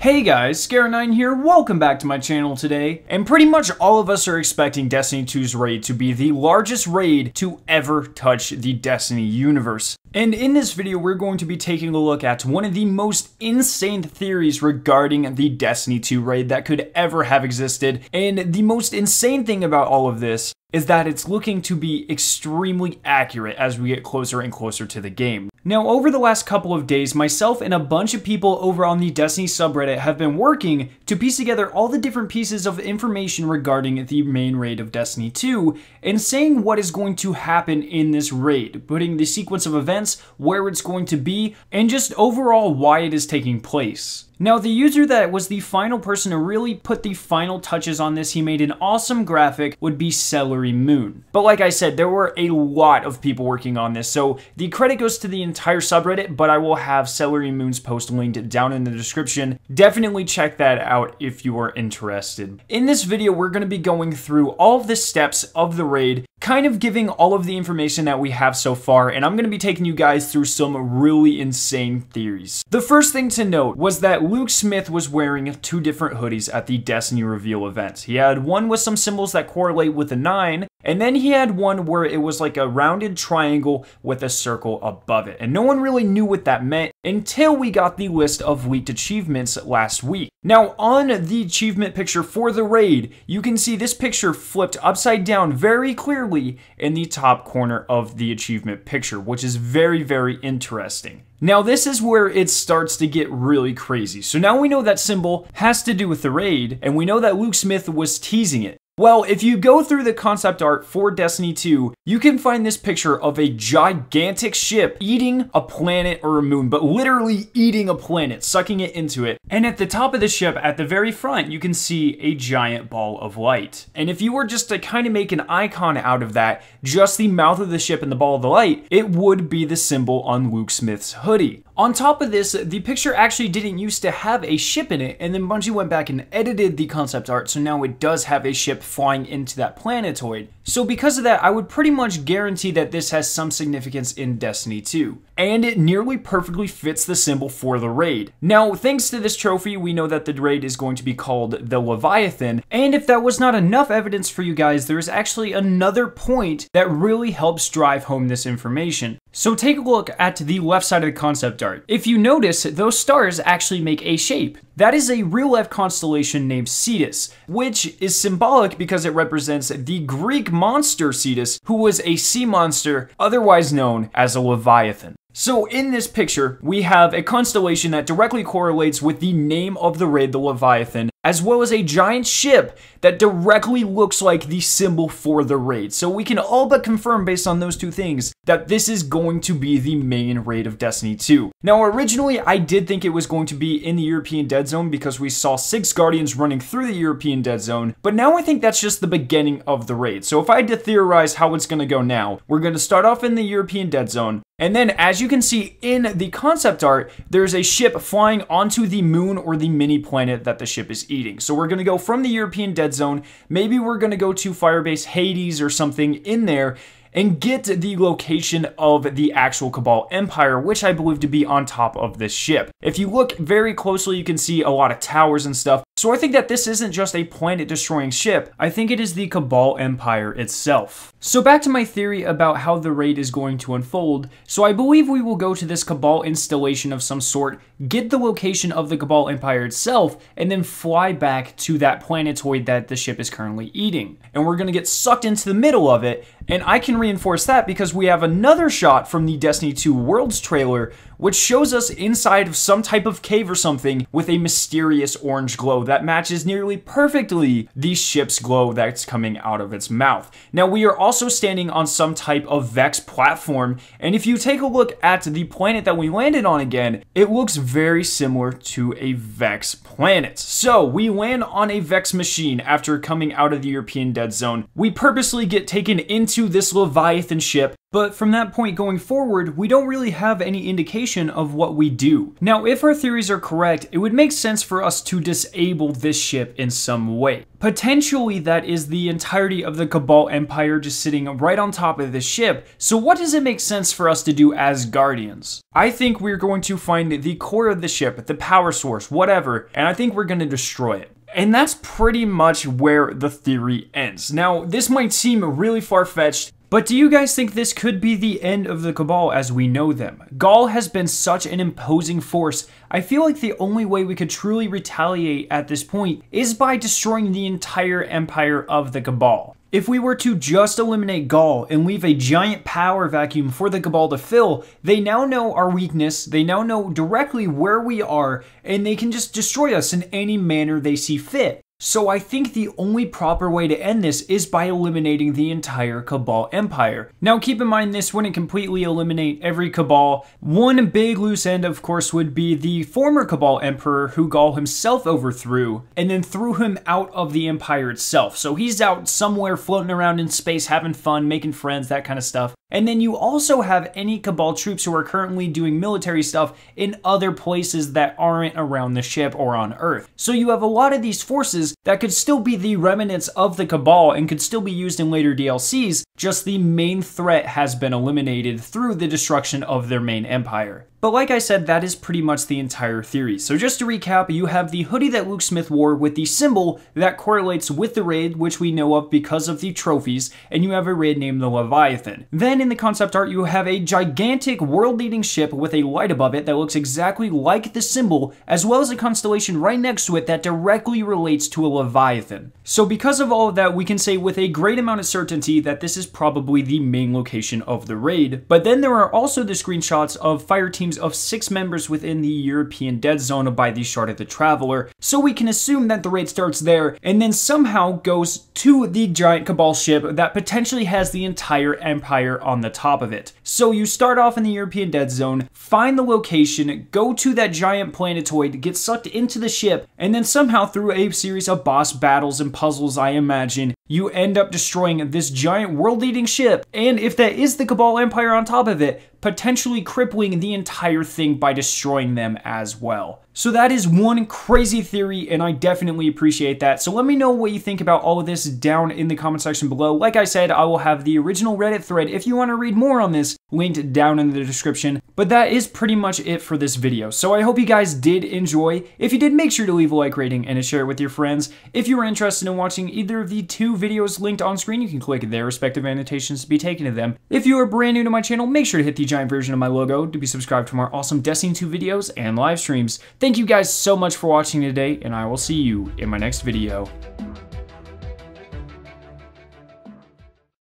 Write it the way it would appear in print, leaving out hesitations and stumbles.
Hey guys, Scare9 here, welcome back to my channel today. And pretty much all of us are expecting Destiny 2's raid to be the largest raid to ever touch the Destiny universe. And in this video, we're going to be taking a look at one of the most insane theories regarding the Destiny 2 raid that could ever have existed. And the most insane thing about all of this is that it's looking to be extremely accurate as we get closer and closer to the game. Now, over the last couple of days, myself and a bunch of people over on the Destiny subreddit have been working to piece together all the different pieces of information regarding the main raid of Destiny 2 and saying what is going to happen in this raid, putting the sequence of events, where it's going to be, and just overall why it is taking place. Now, the user that was the final person to really put the final touches on this, he made an awesome graphic, would be Celery Moon. But like I said, there were a lot of people working on this, so the credit goes to the entire subreddit, but I will have Celery Moon's post linked down in the description. Definitely check that out if you are interested. In this video, we're going to be going through all of the steps of the raid, kind of giving all of the information that we have so far, and I'm going to be taking you guys through some really insane theories. The first thing to note was that Luke Smith was wearing two different hoodies at the Destiny reveal event. He had one with some symbols that correlate with the 9, and then he had one where it was like a rounded triangle with a circle above it. And no one really knew what that meant until we got the list of leaked achievements last week. Now, on the achievement picture for the raid, you can see this picture flipped upside down very clearly in the top corner of the achievement picture, which is very, very interesting. Now, this is where it starts to get really crazy. So now we know that symbol has to do with the raid, and we know that Luke Smith was teasing it. Well, if you go through the concept art for Destiny 2, you can find this picture of a gigantic ship eating a planet or a moon, but literally eating a planet, sucking it into it. And at the top of the ship, at the very front, you can see a giant ball of light. And if you were just to kind of make an icon out of that, just the mouth of the ship and the ball of the light, it would be the symbol on Luke Smith's hoodie. On top of this, the picture actually didn't used to have a ship in it, and then Bungie went back and edited the concept art, so now it does have a ship flying into that planetoid. So because of that, I would pretty much guarantee that this has some significance in Destiny 2. And it nearly perfectly fits the symbol for the raid. Now, thanks to this trophy, we know that the raid is going to be called the Leviathan, and if that was not enough evidence for you guys, there is actually another point that really helps drive home this information. So take a look at the left side of the concept art. If you notice, those stars actually make a shape. That is a real-life constellation named Cetus, which is symbolic because it represents the Greek monster Cetus, who was a sea monster, otherwise known as a Leviathan. So in this picture, we have a constellation that directly correlates with the name of the raid, the Leviathan, as well as a giant ship that directly looks like the symbol for the raid. So we can all but confirm based on those two things that this is going to be the main raid of Destiny 2. Now, originally, I did think it was going to be in the European Dead Zone because we saw 6 Guardians running through the European Dead Zone, but now I think that's just the beginning of the raid. So if I had to theorize how it's going to go now, we're going to start off in the European Dead Zone, and then, as you can see in the concept art, there's a ship flying onto the moon or the mini planet that the ship is eating. So we're going to go from the European Dead Zone, maybe we're going to go to Firebase Hades or something in there, and get the location of the actual Cabal Empire, which I believe to be on top of this ship. If you look very closely, you can see a lot of towers and stuff. So I think that this isn't just a planet-destroying ship, I think it is the Cabal Empire itself. So back to my theory about how the raid is going to unfold. So I believe we will go to this Cabal installation of some sort, get the location of the Cabal Empire itself, and then fly back to that planetoid that the ship is currently eating. And we're going to get sucked into the middle of it, and I can reinforce that because we have another shot from the Destiny 2 Worlds trailer, which shows us inside of some type of cave or something with a mysterious orange glow that matches nearly perfectly the ship's glow that's coming out of its mouth. Now, we are also standing on some type of Vex platform, and if you take a look at the planet that we landed on again, it looks very similar to a Vex planet. So, we land on a Vex machine after coming out of the European Dead Zone. We purposely get taken into this Leviathan ship, But from that point going forward, we don't really have any indication of what we do. Now, if our theories are correct, it would make sense for us to disable this ship in some way. Potentially, that is the entirety of the Cabal Empire just sitting right on top of this ship. So what does it make sense for us to do as Guardians? I think we're going to find the core of the ship, the power source, whatever, and I think we're going to destroy it. And that's pretty much where the theory ends. Now, this might seem really far-fetched, but do you guys think this could be the end of the Cabal as we know them? Gaul has been such an imposing force. I feel like the only way we could truly retaliate at this point is by destroying the entire empire of the Cabal. If we were to just eliminate Gaul and leave a giant power vacuum for the Cabal to fill, they now know our weakness, they now know directly where we are, and they can just destroy us in any manner they see fit. So I think the only proper way to end this is by eliminating the entire Cabal Empire. Now keep in mind, this wouldn't completely eliminate every Cabal. One big loose end, of course, would be the former Cabal Emperor who Gaul himself overthrew and then threw him out of the Empire itself. So he's out somewhere floating around in space having fun, making friends, that kind of stuff. And then you also have any Cabal troops who are currently doing military stuff in other places that aren't around the ship or on Earth. So you have a lot of these forces that could still be the remnants of the Cabal and could still be used in later DLCs, just the main threat has been eliminated through the destruction of their main empire. But like I said, that is pretty much the entire theory. So just to recap, you have the hoodie that Luke Smith wore with the symbol that correlates with the raid, which we know of because of the trophies, and you have a raid named the Leviathan. Then in the concept art, you have a gigantic world-leading ship with a light above it that looks exactly like the symbol, as well as a constellation right next to it that directly relates to a Leviathan. So because of all of that, we can say with a great amount of certainty that this is probably the main location of the raid. But then there are also the screenshots of fire teams of 6 members within the European dead zone by the Shard of the Traveler, so we can assume that the raid starts there and then somehow goes to the giant Cabal ship that potentially has the entire empire on the top of it. So you start off in the European dead zone, find the location, go to that giant planetoid, get sucked into the ship, and then somehow through a series of boss battles and puzzles, I imagine, you end up destroying this giant world-leading ship, and if that is the Cabal Empire on top of it, potentially crippling the entire thing by destroying them as well. So that is one crazy theory, and I definitely appreciate that. So let me know what you think about all of this down in the comment section below. Like I said, I will have the original Reddit thread if you want to read more on this linked down in the description. But that is pretty much it for this video. So I hope you guys did enjoy. If you did, make sure to leave a like rating and to share it with your friends. If you are interested in watching either of the 2 videos linked on screen, you can click their respective annotations to be taken to them. If you are brand new to my channel, make sure to hit the giant version of my logo to be subscribed to more awesome Destiny 2 videos and live streams. Thank you guys so much for watching today, and I will see you in my next video.